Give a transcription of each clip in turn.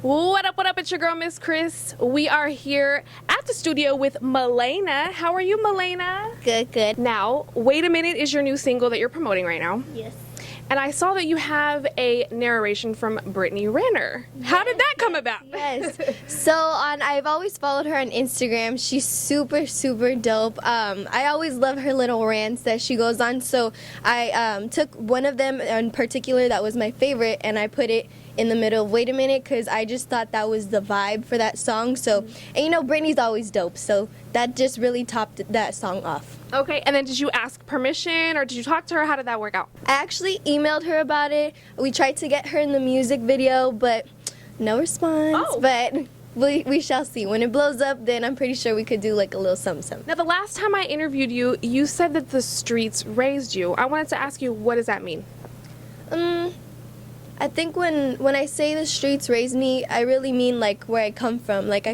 What up, what up? It's your girl, Miss Chris. We are here at the studio with Malaynah. How are you, Malaynah? Good, good. Now, Wait a Minute is your new single that you're promoting right now. Yes. And I saw that you have a narration from Brittany Renner. How did that come about? Yes. So I've always followed her on Instagram. She's super, super dope. I always love her little rants that she goes on. So I took one of them in particular that was my favorite, and I put it in the middle of Wait a Minute because I just thought that was the vibe for that song. So, and you know, Brittany's always dope. So that just really topped that song off. Okay, and then did you ask permission or did you talk to her? How did that work out? I actually emailed her about it. We tried to get her in the music video, but no response. Oh. But we shall see. When it blows up, then I'm pretty sure we could do like a little something, something. Now, the last time I interviewed you, you said that the streets raised you. I wanted to ask you, what does that mean? I think when I say the streets raised me, I really mean like where I come from. Like I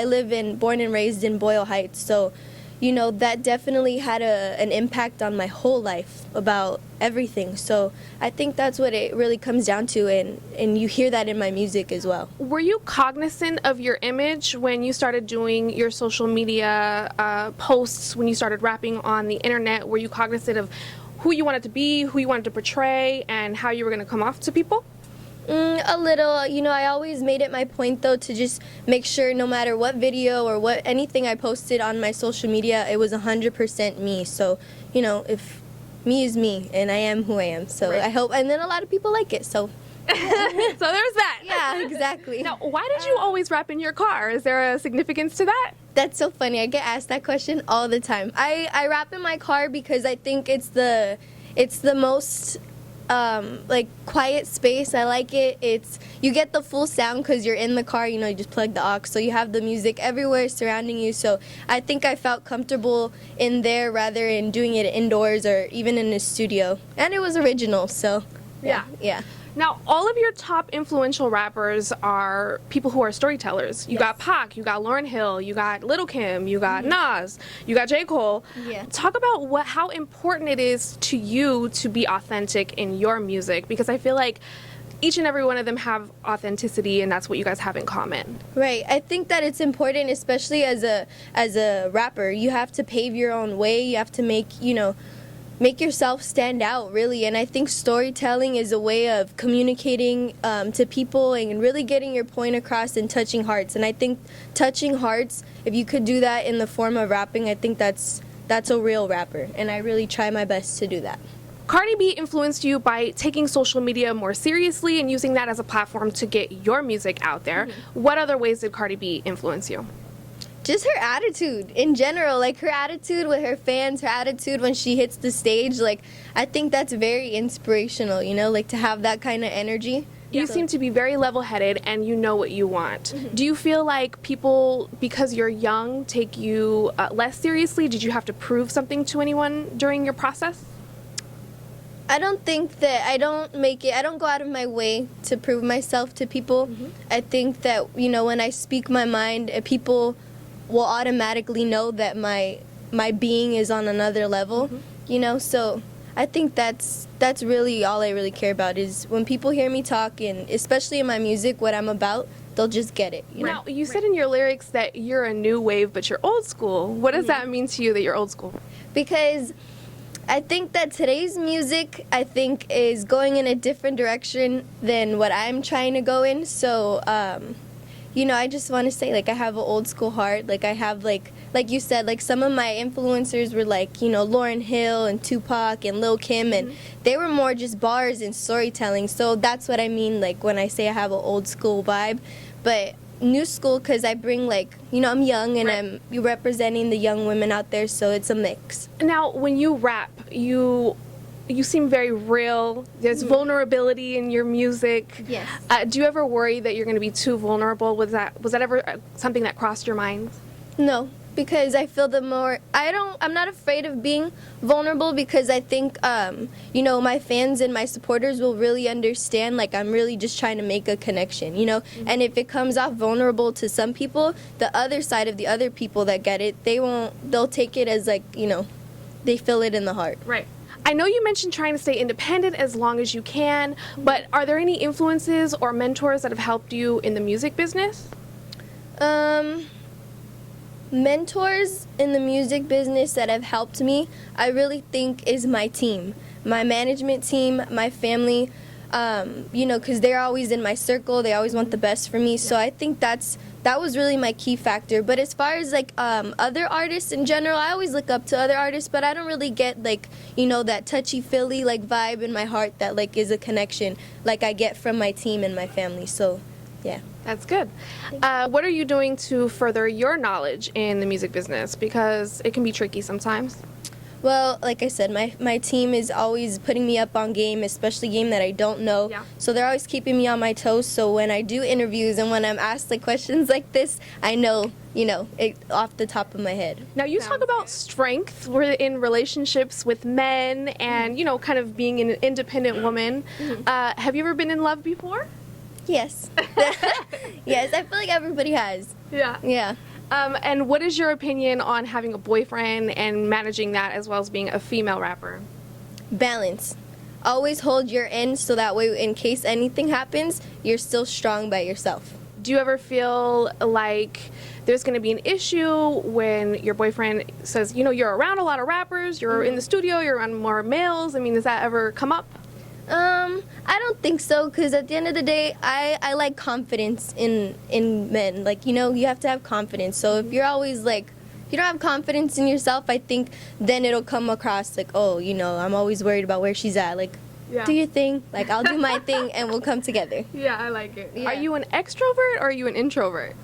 live born and raised in Boyle Heights, so you know, that definitely had an impact on my whole life about everything. So I think that's what it really comes down to, and you hear that in my music as well. Were you cognizant of your image when you started doing your social media posts, when you started rapping on the internet? Were you cognizant of who you wanted to be, who you wanted to portray, and how you were going to come off to people? A little. You know, I always made it my point though to just make sure no matter what video or anything I posted on my social media, it was 100% me. So, you know, if me is me and I am who I am. So right. I hope, and then a lot of people like it. So so there's that. Yeah, exactly. Now, why did you always rap in your car? Is there a significance to that? That's so funny. I get asked that question all the time. I rap in my car because I think it's the most like quiet space. I like it. You get the full sound because you're in the car, you know, you just plug the aux, so you have the music everywhere surrounding you. So I think I felt comfortable in there rather than doing it indoors or even in a studio, and it was original. So yeah. Now, all of your top influential rappers are people who are storytellers. You got Pac, you got Lauryn Hill, you got Lil' Kim, you got Nas, you got J. Cole. Yeah. Talk about how important it is to you to be authentic in your music, because I feel like each and every one of them have authenticity, and that's what you guys have in common. Right. I think that it's important, especially as a rapper. You have to pave your own way. You have to make yourself stand out, really. And I think storytelling is a way of communicating to people and really getting your point across and touching hearts. And I think touching hearts, if you could do that in the form of rapping, I think that's a real rapper. And I really try my best to do that. Cardi B influenced you by taking social media more seriously and using that as a platform to get your music out there. What other ways did Cardi B influence you? Just her attitude in general, like her attitude with her fans, her attitude when she hits the stage. Like, I think that's very inspirational, you know, like to have that kind of energy. You seem to be very level-headed and you know what you want. Do you feel like people, because you're young, take you less seriously? Did you have to prove something to anyone during your process? I don't think that I don't go out of my way to prove myself to people. I think that, you know, when I speak my mind, people will automatically know that my being is on another level, you know. So I think that's really all I really care about, is when people hear me talk, and especially in my music, what I'm about, they'll just get it. You know? Now, you said in your lyrics that you're a new wave, but you're old school. What does that mean to you that you're old school? Because I think that today's music, I think, is going in a different direction than what I'm trying to go in. So you know, I just want to say, like, I have an old school heart. Like, I have, like you said, like, some of my influencers were, like, you know, Lauryn Hill and Tupac and Lil' Kim, and they were more just bars and storytelling. So that's what I mean, like, when I say I have an old school vibe. But new school, because I bring, like, you know, I'm young, and I'm representing the young women out there, so it's a mix. Now, when you rap, you seem very real. There's vulnerability in your music. Yes. Do you ever worry that you're going to be too vulnerable? Was that ever something that crossed your mind? No, because I feel I'm not afraid of being vulnerable, because I think, you know, my fans and my supporters will really understand, like, I'm really just trying to make a connection, you know? And if it comes off vulnerable to some people, the other side of the other people that get it, they'll take it as, like, you know, they feel it in the heart. Right. I know you mentioned trying to stay independent as long as you can, but are there any influences or mentors that have helped you in the music business? Mentors in the music business that have helped me, I really think is my team, my management team, my family, because they're always in my circle. They always want the best for me. So I think that was really my key factor. But as far as like other artists in general, I always look up to other artists, but I don't really get like, that touchy-feely like vibe in my heart that like is a connection like I get from my team and my family. So yeah. That's good. What are you doing to further your knowledge in the music business? Because it can be tricky sometimes. Well, like I said, my team is always putting me up on game, especially game that I don't know. Yeah. So they're always keeping me on my toes. So when I do interviews and when I'm asked like questions like this, I know, it off the top of my head. Now, you talk about strength in relationships with men and, kind of being an independent woman. Have you ever been in love before? Yes. Yes, I feel like everybody has. Yeah. Yeah. And what is your opinion on having a boyfriend and managing that as well as being a female rapper? Balance. Always hold your end so that way in case anything happens, you're still strong by yourself. Do you ever feel like there's going to be an issue when your boyfriend says, you're around a lot of rappers, you're in the studio, you're around more males? I mean, does that ever come up? I don't think so, because at the end of the day, I like confidence in men. Like, you have to have confidence. So if you're always like, you don't have confidence in yourself, I think then it'll come across like, oh, I'm always worried about where she's at. Like, do your thing. Like, I'll do my thing and we'll come together. Yeah, I like it. Yeah. Are you an extrovert or are you an introvert?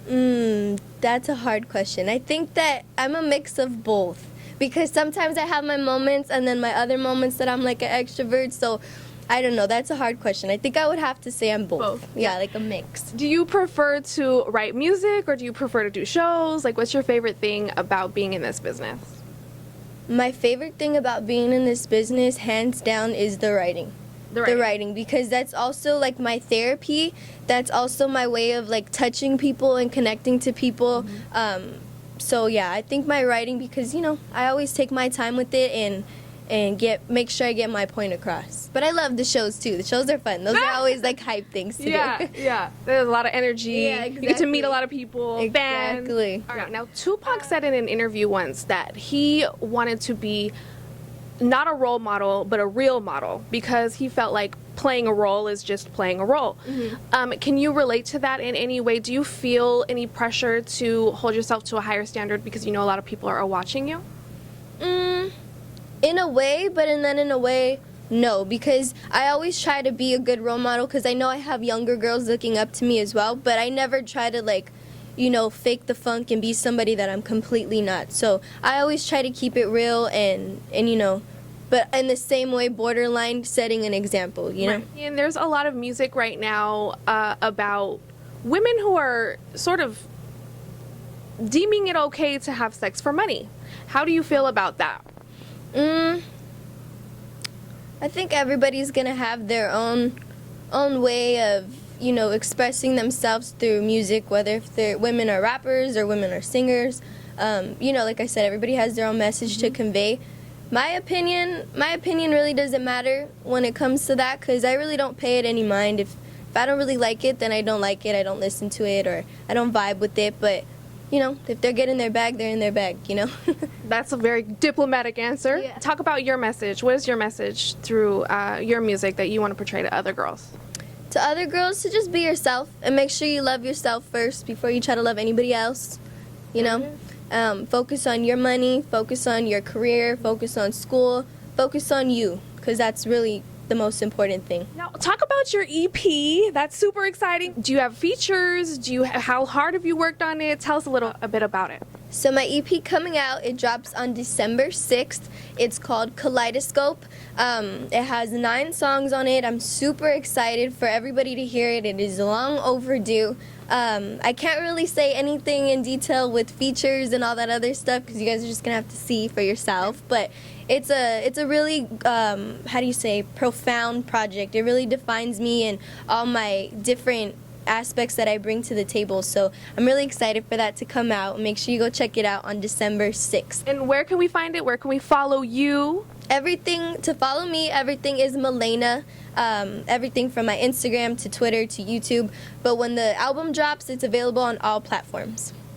That's a hard question. I think that I'm a mix of both. Because sometimes I have my moments and then my other moments that I'm like an extrovert. So I don't know. That's a hard question. I think I would have to say I'm both. Yeah, like a mix. Do you prefer to write music or do you prefer to do shows? Like, what's your favorite thing about being in this business? My favorite thing about being in this business, hands down, is the writing. The writing, because that's also like my therapy. That's also my way of like touching people and connecting to people. So yeah, I think my writing, because I always take my time with it and make sure I get my point across. But I love the shows too. The shows are fun. Those are always like hype things to do. Yeah. There's a lot of energy. Yeah, exactly. You get to meet a lot of people. Exactly. Fans. All right. Now, Tupac said in an interview once that he wanted to be not a role model, but a real model, because he felt like playing a role is just playing a role. Can you relate to that in any way? Do you feel any pressure to hold yourself to a higher standard because a lot of people are watching you? In a way, but then in a way, no, because I always try to be a good role model, because I know I have younger girls looking up to me as well, but I never try to fake the funk and be somebody that I'm completely not. So I always try to keep it real and but in the same way, borderline setting an example, Right. And there's a lot of music right now about women who are sort of deeming it okay to have sex for money. How do you feel about that? I think everybody's gonna have their own way of expressing themselves through music, whether if they're women are rappers or women are singers. Like I said, everybody has their own message to convey. My opinion really doesn't matter when it comes to that, because I really don't pay it any mind. If I don't really like it, then I don't like it. I don't listen to it, or I don't vibe with it. But if they're getting their bag, they're in their bag. That's a very diplomatic answer. Yeah. Talk about your message. What is your message through your music that you want to portray to other girls? To other girls, to just be yourself and make sure you love yourself first before you try to love anybody else. Focus on your money, focus on your career, focus on school, focus on you, because that's really the most important thing. Now, talk about your EP. That's super exciting. Do you have features? How hard have you worked on it? Tell us a bit about it. So my EP coming out, it drops on December 6th. It's called Kaleidoscope. It has 9 songs on it. I'm super excited for everybody to hear it. It is long overdue. I can't really say anything in detail with features and all that other stuff, because you guys are just gonna have to see for yourself. But it's a really profound project. It really defines me and all my different aspects that I bring to the table. So I'm really excited for that to come out. Make sure you go check it out on December 6th. And where can we find it? Where can we follow you? Everything to follow me, everything is Malaynah. Everything from my Instagram to Twitter to YouTube. But when the album drops, it's available on all platforms.